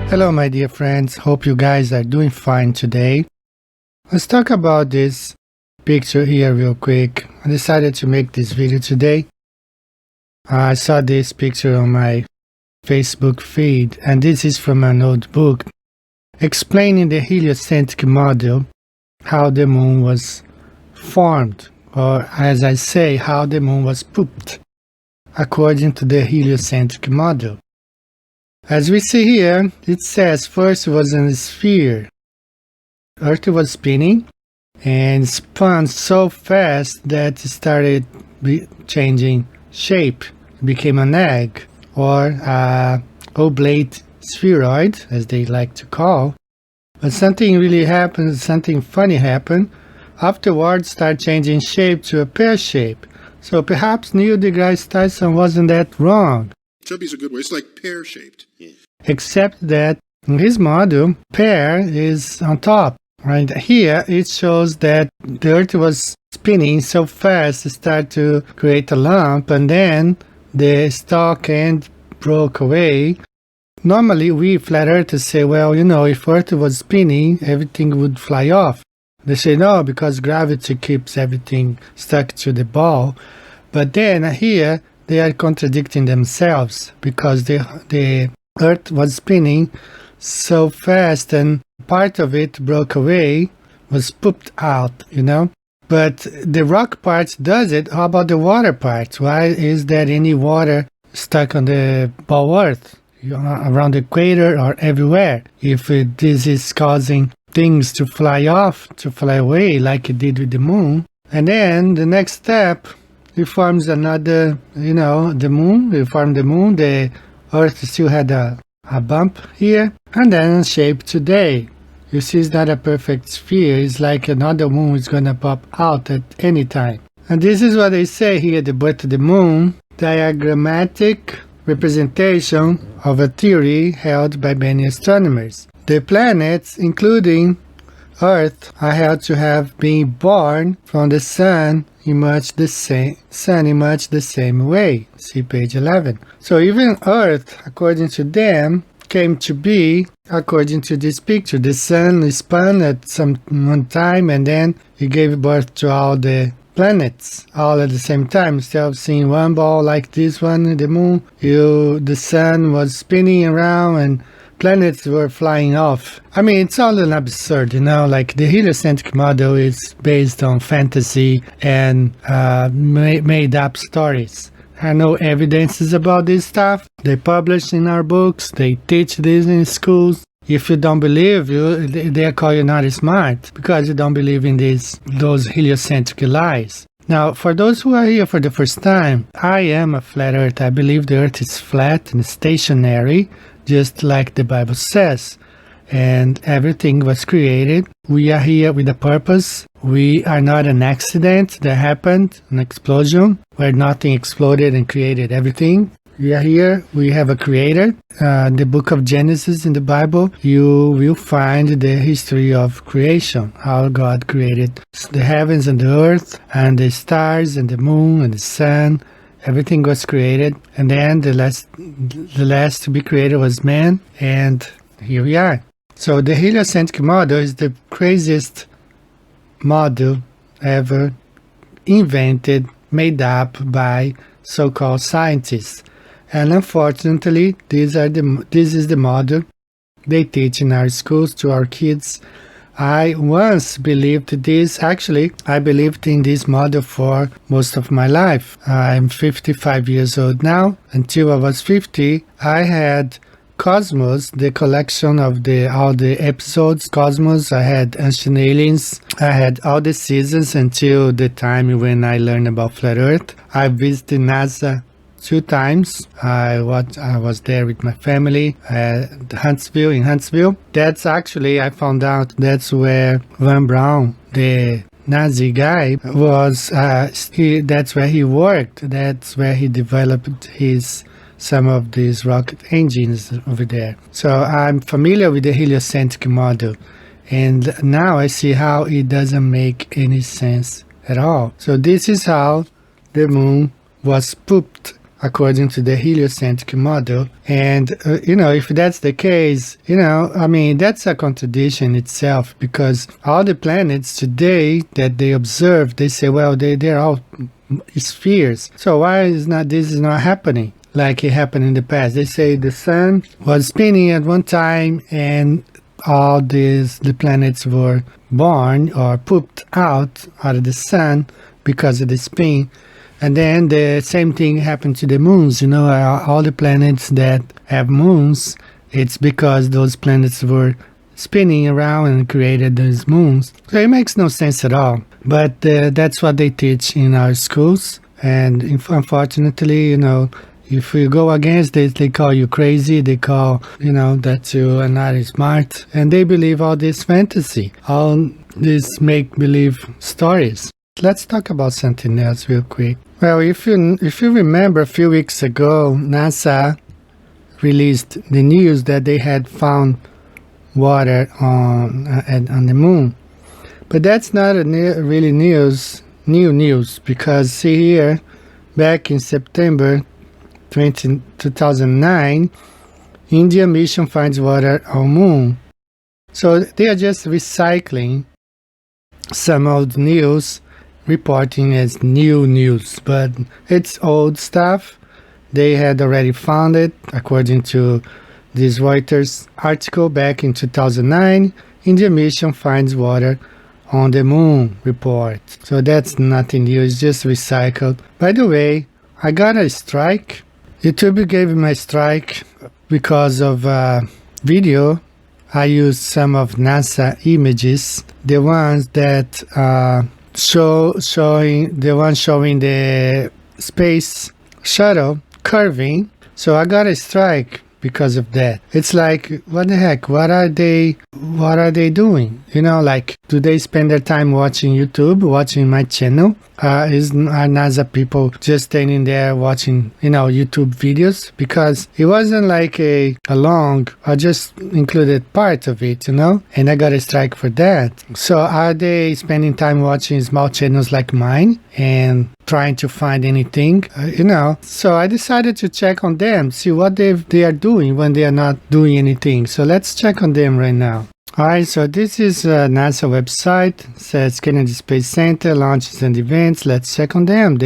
Hello my dear friends, hope you guys are doing fine today. Let's talk about this picture here real quick. I decided to make this video today. I saw this picture on my Facebook feed, and this is from an old book explaining the heliocentric model, how the moon was formed, or as I say, how the moon was pooped, according to the heliocentric model. As we see here, it says first it was in a sphere. Earth was spinning and spun so fast that it started changing shape. It became an egg, or a oblate spheroid, as they like to call. But something really happened, something funny happened. Afterwards, started changing shape to a pear shape. So perhaps Neil deGrasse Tyson wasn't that wrong. Chubby's a good way. It's like pear-shaped. Yeah. Except that in his model, pear is on top. Right here, it shows that the Earth was spinning so fast it started to create a lump, and then the stalk end broke away. Normally, we flat earthers say, well, if Earth was spinning, everything would fly off. They say no, because gravity keeps everything stuck to the ball. But then here, they are contradicting themselves, because the Earth was spinning so fast and part of it broke away, was pooped out, But the rock part does it. How about the water part? Why is there any water stuck on the ball Earth, around the equator or everywhere? If this is causing things to fly off, to fly away like it did with the moon. And then the next step, it forms another, the moon. It formed the moon. The Earth still had a bump here. And then shape today. You see, it's not a perfect sphere. It's like another moon is going to pop out at any time. And this is what they say here, the birth of the moon. Diagrammatic representation of a theory held by many astronomers. The planets, including Earth, are held to have been born from the sun in much the same way. See page 11. So even Earth, according to them, came to be according to this picture. The sun spun at one time, and then it gave birth to all the planets all at the same time. Instead of seeing one ball like this one, the moon, the sun was spinning around and planets were flying off. I mean, it's all an absurd, like the heliocentric model is based on fantasy and made up stories. I know evidences about this stuff. They publish in our books. They teach this in schools. If you don't believe, they call you not smart because you don't believe in those heliocentric lies. Now, for those who are here for the first time, I am a flat earth. I believe the earth is flat and stationary, just like the Bible says. And everything was created. We are here with a purpose. We are not an accident that happened, an explosion, where nothing exploded and created everything. We are here. We have a creator. The book of Genesis in the Bible, you will find the history of creation, how God created the heavens and the earth and the stars and the moon and the sun. Everything was created. And then the last to be created was man. And here we are. So the heliocentric model is the craziest model ever invented, made up by so-called scientists. And unfortunately, this is the model they teach in our schools to our kids. I once believed this. Actually, I believed in this model for most of my life. I'm 55 years old now. Until I was 50, I had Cosmos, the collection of all the episodes. Cosmos, I had Ancient Aliens. I had all the seasons until the time when I learned about Flat Earth. I visited NASA 2 times. I was there with my family at Huntsville. That's actually, I found out that's where Von Braun, the Nazi guy, was. That's where he worked. That's where he developed some of these rocket engines over there. So I'm familiar with the heliocentric model, and now I see how it doesn't make any sense at all. So this is how the moon was pooped according to the heliocentric model. And, if that's the case, that's a contradiction itself, because all the planets today that they observe, they say, well, they're all spheres. So why is this not happening like it happened in the past? They say the sun was spinning at one time and all the planets were born or pooped out of the sun because of the spin. And then the same thing happened to the moons. All the planets that have moons, it's because those planets were spinning around and created those moons. So it makes no sense at all. But that's what they teach in our schools. And unfortunately, if you go against this, they call you crazy. They call, that you are not smart. And they believe all this fantasy, all these make-believe stories. Let's talk about something else real quick. Well, if you remember, a few weeks ago, NASA released the news that they had found water on the moon. But that's not really new news, because see here, back in September 2009, India mission finds water on moon. So they are just recycling some old news, reporting as new news, but it's old stuff. They had already found it, according to this Reuters article back in 2009. India mission finds water on the moon report. So that's nothing new, it's just recycled. By the way, I got a strike. YouTube gave me a strike because of video. I used some of NASA images, the ones that showing the space shuttle curving. So I got a strike because of that. It's like, what the heck? What are they doing? Do they spend their time watching YouTube, watching my channel? Are NASA people just standing there watching, YouTube videos? Because it wasn't like a long, I just included part of it, and I got a strike for that. So are they spending time watching small channels like mine and trying to find anything, So I decided to check on them, see what they are doing when they are not doing anything. So let's check on them right now. Alright, so this is NASA website. It says Kennedy Space Center launches and events. Let's check on them.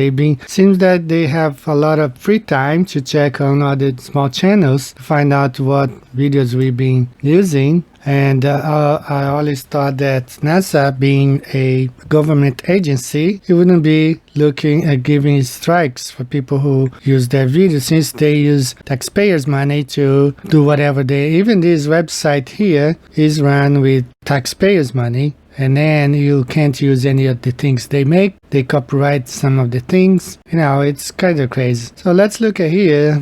Seems that they have a lot of free time to check on other small channels to find out what videos we've been using. And I always thought that NASA, being a government agency, it wouldn't be looking at giving strikes for people who use their videos, since they use taxpayers' money to do whatever even this website here is run with taxpayers' money. And then you can't use any of the things they make. They copyright some of the things. It's kind of crazy. So let's look at here.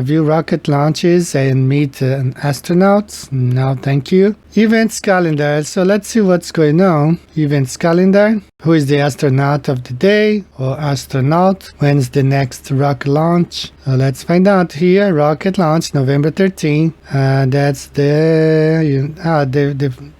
View rocket launches and meet astronauts. No, thank you. Events calendar. So let's see what's going on. Events calendar. Who is the astronaut of the day or astronaut? When's the next rocket launch? Let's find out here. Rocket launch November 13. That's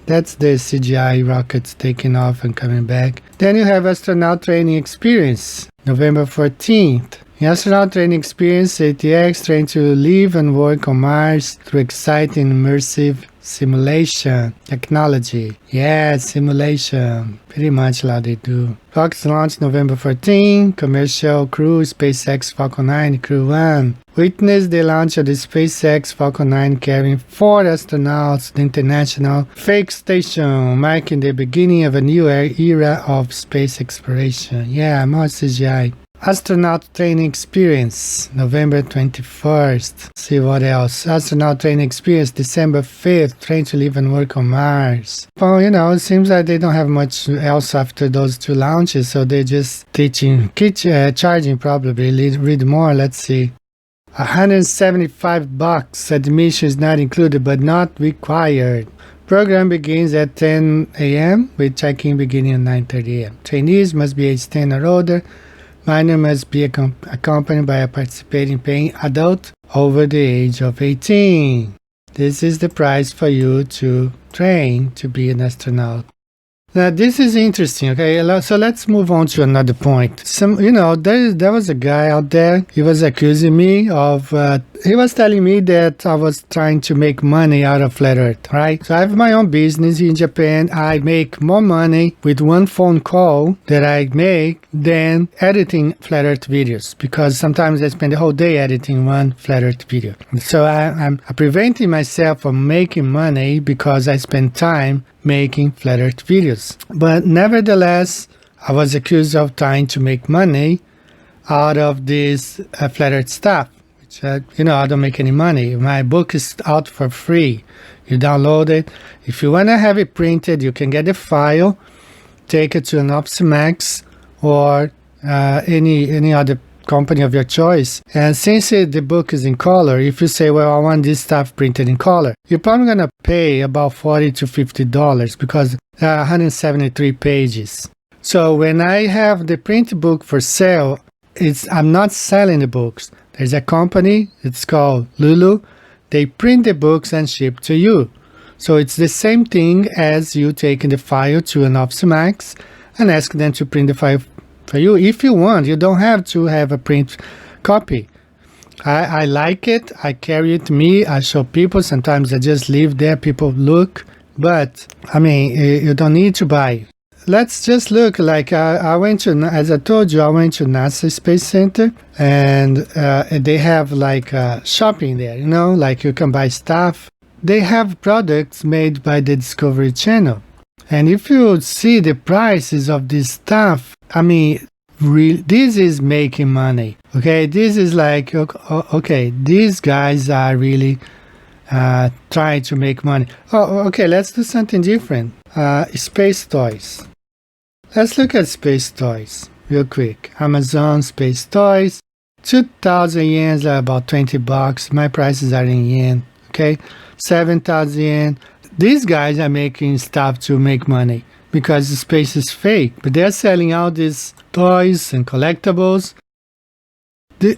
that's the CGI rockets taking off and coming back. Then you have astronaut training experience, November 14th. In astronaut training experience, ATX trained to live and work on Mars through exciting immersive simulation technology. Yeah, simulation. Pretty much how they do. Rockets launch November 14. Commercial crew, SpaceX Falcon 9 Crew 1. Witness the launch of the SpaceX Falcon 9 carrying 4 astronauts to the International Fake Station, marking the beginning of a new era of space exploration. Yeah, more CGI. Astronaut training experience, November 21st. See what else. Astronaut training experience, December 5th. Train to live and work on Mars. Well, it seems like they don't have much else after those 2 launches, so they're just teaching, charging probably. Read more, let's see. $175. Admission is not included but not required. Program begins at 10 a.m. with check-in beginning at 9:30 a.m. Trainees must be age 10 or older. Minor must be accompanied by a participating paying adult over the age of 18. This is the price for you to train to be an astronaut. Now, this is interesting, okay? So let's move on to another point. There was a guy out there, he was accusing me of, he was telling me that I was trying to make money out of Flat Earth, right? So I have my own business in Japan. I make more money with one phone call that I make than editing Flat Earth videos, because sometimes I spend the whole day editing one Flat Earth video. So I'm preventing myself from making money because I spend time making Flat Earth videos. But nevertheless, I was accused of trying to make money out of this Flat Earth stuff, which, I don't make any money. My book is out for free. You download it. If you want to have it printed, you can get the file, take it to an Opsimax or any other company of your choice. And since the book is in color, if you say, well, I want this stuff printed in color, you're probably going to pay about $40 to $50 because there are 173 pages. So when I have the print book for sale, I'm not selling the books. There's a company, it's called Lulu. They print the books and ship to you. So it's the same thing as you taking the file to an Opsimax and ask them to print the file for you. If you want, you don't have to have a print copy. I like it. I carry it with me. I show people. Sometimes I just leave there. People look. But, you don't need to buy. Let's just look. Like I went to, as I told you, I went to NASA Space Center. And they have like shopping there, like you can buy stuff. They have products made by the Discovery Channel. And if you see the prices of this stuff, this is making money. Okay, this is like, okay, these guys are really trying to make money. Oh, okay, let's do something different. Space toys. Let's look at space toys real quick. Amazon space toys, 2,000 yen, about $20. My prices are in yen. Okay, 7,000 yen. These guys are making stuff to make money because the space is fake, but they're selling out these toys and collectibles.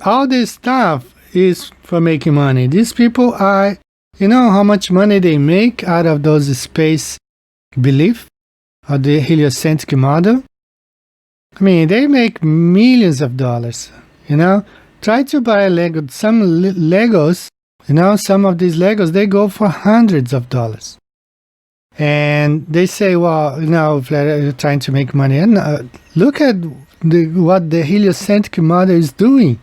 All this stuff is for making money. These people are, how much money they make out of those space belief or the heliocentric model? They make millions of dollars, Try to buy a Lego, some Legos, some of these Legos, they go for hundreds of dollars. And they say, well, you're trying to make money. And look at what the heliocentric model is doing.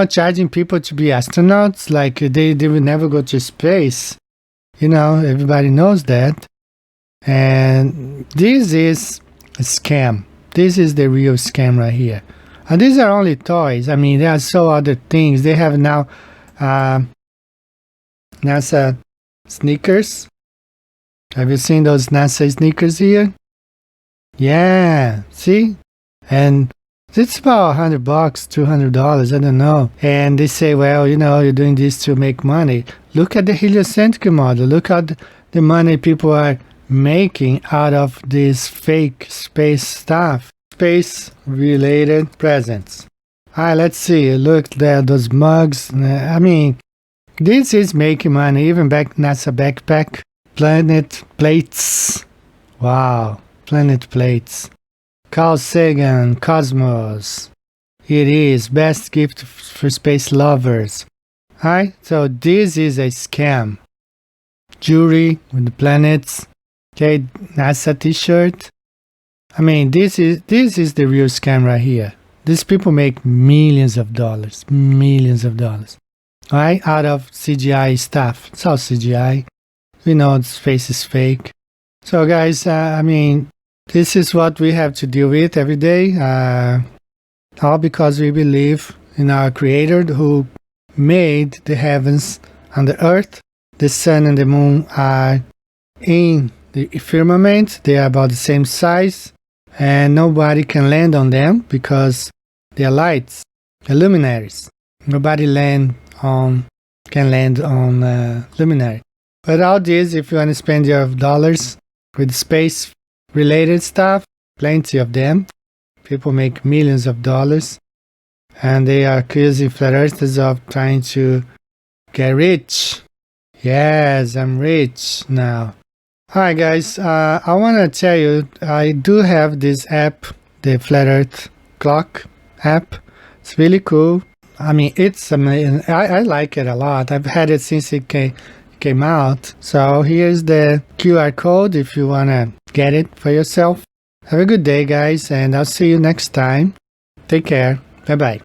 Charging people to be astronauts, like they will never go to space. Everybody knows that. And this is a scam. This is the real scam right here. And these are only toys. There are so other things. They have now NASA sneakers. Have you seen those NASA sneakers here? Yeah, see? And it's about $100, $200, I don't know. And they say, well, you're doing this to make money. Look at the heliocentric model. Look at the money people are making out of this fake space stuff. Space-related presents. All right, let's see. Look there, those mugs. This is making money. Even NASA backpack. Planet plates. Wow. Planet plates. Carl Sagan, Cosmos. It is best gift for space lovers. Alright, so this is a scam. Jewelry with the planets. Okay, NASA t-shirt. This is the real scam right here. These people make millions of dollars. Alright, out of CGI stuff. It's all CGI. We know space is fake. So guys, this is what we have to deal with every day. All because we believe in our Creator who made the heavens and the earth. The sun and the moon are in the firmament. They are about the same size. And nobody can land on them because they are lights, the luminaries. Nobody can land on luminary. But all this, if you want to spend your dollars with space-related stuff, plenty of them. People make millions of dollars. And they are accusing flat earthers of trying to get rich. Yes, I'm rich now. Hi guys, I want to tell you, I do have this app, the Flat Earth Clock app. It's really cool. I mean, it's amazing. I like it a lot. I've had it since it came out. So here's the QR code if you want to get it for yourself. Have a good day, guys, and I'll see you next time. Take care. Bye-bye.